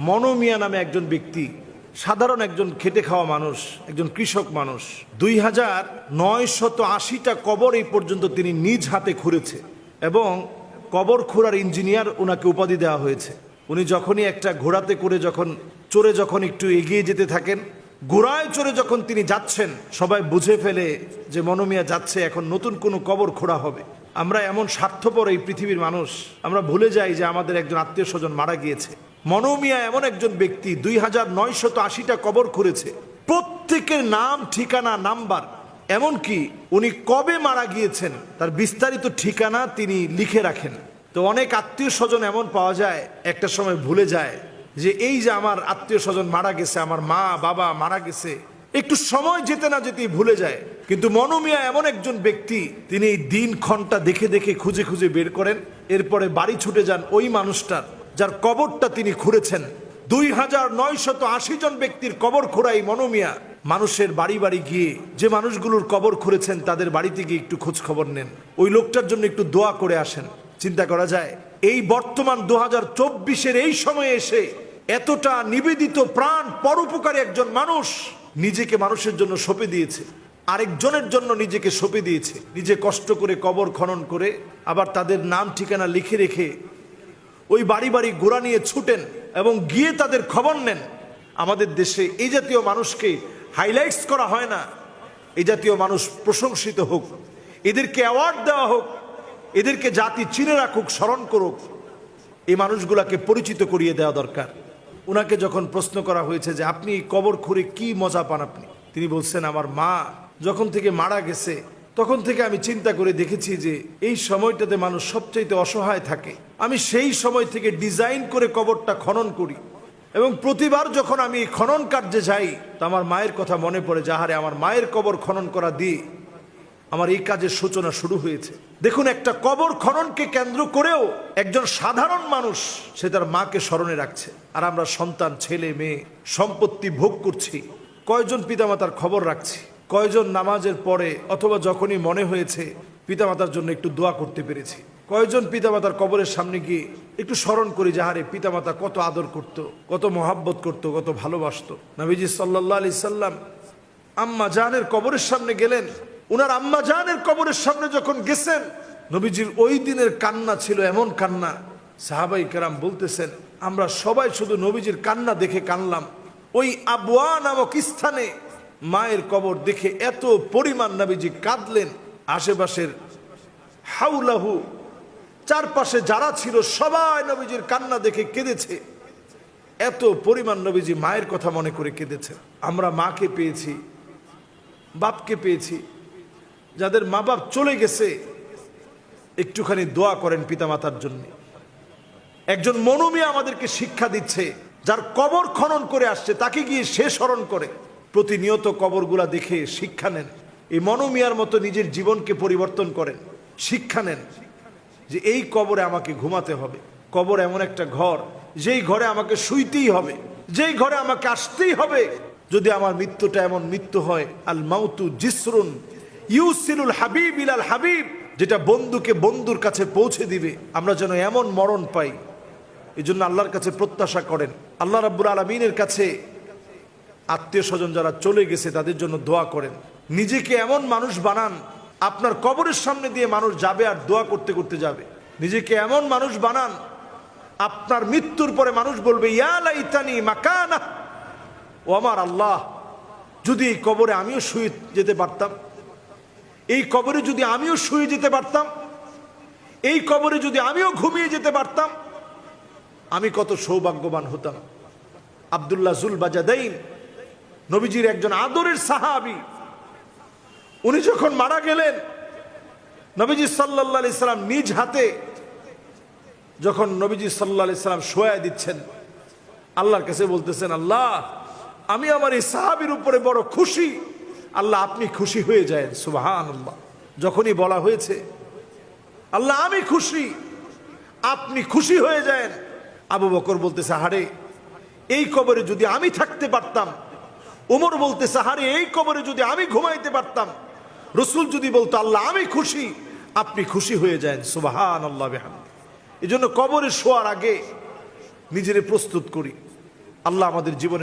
মনোমিয়া নামে একজন ব্যক্তি, সাধারণ একজন খেটে খাওয়া মানুষ, একজন কৃষক মানুষ, 2980টা কবর এই পর্যন্ত তিনি নিজ হাতে খুঁড়েছে এবং কবর খোঁড়ার ইঞ্জিনিয়ার ওনাকে উপাধি দেওয়া হয়েছে। উনি যখনই একটা ঘোড়াতে করে চড়ে যখন একটু এগিয়ে যেতে থাকেন, ঘোড়ায় চড়ে যখন তিনি যাচ্ছেন, সবাই বুঝে ফেলে যে মনোমিয়া যাচ্ছে এখন নতুন কোনো কবর খোঁড়া হবে। আমরা এমন স্বার্থপর এই পৃথিবীর মানুষ, আমরা ভুলে যাই যে আমাদের একজন আত্মীয় স্বজন মারা গিয়েছে। মনোমিয়া এমন একজন ব্যক্তি 2980টা কবর খুঁড়েছে, প্রত্যেকের নাম, ঠিকানা, নাম্বার, এমনকি উনি কবে মারা গিয়েছেন তার বিস্তারিত ঠিকানা তিনি লিখে রাখেন। তো অনেক আত্মীয় স্বজন এমন পাওয়া যায় একটা সময় ভুলে যায় যে এই যে আমার আত্মীয় স্বজন মারা গেছে, আমার মা বাবা মারা গেছে, একটু সময় যেতে না যেতেই ভুলে যায়। কিন্তু মনোমিয়া এমন একজন ব্যক্তি, তিনি দিন ঘন্টা দেখে দেখে খুঁজে খুঁজে বের করেন, এরপরে বাড়ি ছুটে যান ওই মানুষটার যার কবরটা তিনি খুঁড়েছেন। 2980 জন ব্যক্তির কবর খোঁড়াই মনোমিয়া। মানুষের বাড়ি বাড়ি গিয়ে যে মানুষগুলোর কবর খুঁড়েছেন তাদের বাড়িতে গিয়ে একটু খোঁজ খবর নেন, ওই লোকটার জন্য একটু দোয়া করে আসেন। চিন্তা করা যায় এই বর্তমান 2024-এর এই সময়ে এসে এতটা নিবেদিত প্রাণ পরোপকারী একজন মানুষ নিজেকে মানুষের জন্য সঁপে দিয়েছে, আরেকজনের জন্য নিজেকে সঁপে দিয়েছে, নিজে কষ্ট করে কবর খনন করে আবার তাদের নাম ঠিকানা লিখে রেখে ওই বাড়ি বাড়ি ঘোড়া নিয়ে ছুটেন এবং গিয়ে তাদের খবর নেন। আমাদের দেশে এই জাতীয় মানুষকে হাইলাইটস করা হয় না। এই জাতীয় মানুষ প্রশংসিত হোক, এদেরকে অ্যাওয়ার্ড দেওয়া হোক, এদেরকে জাতি চিনে রাখুক, স্মরণ করুক, এই মানুষগুলাকে পরিচিত করিয়ে দেওয়া দরকার। ওনাকে যখন প্রশ্ন করা হয়েছে যে আপনি কবর খুঁড়ে কি মজা পান আপনি, তিনি বলছেন আমার মা যখন থেকে মারা গেছে তখন থেকে আমি চিন্তা করে দেখেছি যে এই সময়টাতে মানুষ সবচাইতে অসহায় থাকে। আমি সেই সময় থেকে ডিজাইন করে কবরটা খনন করি এবং প্রতিবার যখন আমি খনন কার্যে যাই তো আমার মায়ের কথা মনে পড়ে, যাহারে আমার মায়ের কবর খনন করা দিয়ে আমার এই কাজের সূচনা শুরু হয়েছে। দেখুন, একটা কবর খননকে কেন্দ্র করেও একজন সাধারণ মানুষ সে তার মাকে স্মরণে রাখছে, আর আমরা সন্তান, ছেলে মেয়ে, সম্পত্তি ভোগ করছি। কয়জন পিতামাতার খবর রাখছি, কয়জন নামাজের পরে অথবা যখনই মনে হয়েছে পিতামাতার জন্য একটু দোয়া করতে পেরেছি, কয়জন পিতামাতার কবরের সামনে গিয়ে একটু স্মরণ করি যাহারে পিতামাতা কত আদর করত, কত মহাব্বত করত, কত ভালোবাসত। নবীজি সাল্লাল্লাহু আলাইহি সাল্লাম আম্মা জানের কবরের সামনে গেলেন, উনার আম্মা জানের কবরের সামনে যখন গেছেন নবীজির ওই দিনের কান্না ছিল এমন কান্না, সাহাবাই কেরাম বলতেছেন আমরা সবাই শুধু নবীজির কান্না দেখে কানলাম। ওই আবওয়া নামক স্থানে মায়ের কবর দেখে এত পরিমাণ নবীজি কাঁদলেন, আশেপাশের হাউলাহু চারপাশে যারা ছিল সবাই নবীজির কান্না দেখে কেঁদেছে, এত পরিমাণ নবীজি মায়ের কথা মনে করে কেঁদেছে। আমরা মাকে পেয়েছি, বাপকে পেয়েছি, যাদের মা বাপ চলে গেছে একটুখানি দোয়া করেন পিতামাতার জন্য। একজন মনোমিয়া আমাদেরকে শিক্ষা দিচ্ছে, যার কবর খনন করে আসছে তাকে গিয়ে সে স্মরণ করে, প্রতিনিয়ত কবরগুলা দেখে শিক্ষা নেন। এই মনোমিয়ার মতো নিজের জীবনকে পরিবর্তন করেন, শিক্ষা নেন যে এই কবরে আমাকে ঘুমাতে হবে। কবর এমন একটা ঘর, যেই ঘরে আমাকে শুইতেই হবে, যেই ঘরে আমাকে আসতেই হবে। যদি আমার মৃত্যুটা এমন মৃত্যু হয়, আল মাউতু জিসরুন ইউসিলুল হাবিব ইলাল হাবিব, যেটা বন্ধুকে বন্ধুর কাছে পৌঁছে দিবে, আমরা যেন এমন মরণ পাই। এই জন্য আল্লাহর কাছে প্রত্যাশা করেন, আল্লাহ রাব্বুল আলামিনের কাছে আত্মীয় স্বজন যারা চলে গেছে তাদের জন্য দোয়া করেন। নিজেকে এমন মানুষ বানান, আপনার কবরের সামনে দিয়ে মানুষ যাবে আর দোয়া করতে করতে যাবে। নিজেকে এমন মানুষ বানান, আপনার মৃত্যুর পরে মানুষ বলবে ইয়া লাইতানি মাকানা, ও আমার আল্লাহ, যদি এই কবরে আমিও শুয়ে যেতে পারতাম, এই কবরে যদি আমিও শুয়ে যেতে পারতাম, এই কবরে যদি আমিও ঘুমিয়ে যেতে পারতাম, আমি কত সৌভাগ্যবান হতাম। আব্দুল্লাহ জুল বাজাদাইন নবীজির একজন আদরের সাহাবী, উনি যখন মারা গেলেন নবীজি সাল্লাল্লাহু আলাইহি সাল্লাম নিজ হাতে যখন নবীজি সাল্লাল্লাহু আলাইহি সাল্লাম শোয়া দিচ্ছেন, আল্লাহর কাছে বলতেছেন আল্লাহ আমি আমার এই সাহাবীর উপরে বড় খুশি, আল্লাহ আপনি খুশি হয়ে যায়। সুবহানাল্লাহ। যখনই বলা হয়েছে আল্লাহ আমি খুশি, আপনি খুশি হয়ে যায়, আবু বকর বলতেছে হারে এই কবরে যদি আমি থাকতে পারতাম, ওমর বলতেছে হারে এই কবরে যদি আমি ঘুমাইতে পারতাম, রাসূল যদি বলতো আল্লাহ আমি খুশি, আপনি খুশি হয়ে যায়। সুবহানাল্লাহ বিহামদিহি। এই জন্য কবরে শোয়ার আগে নিজেরে প্রস্তুত করি, আল্লাহ আমাদের জীবনে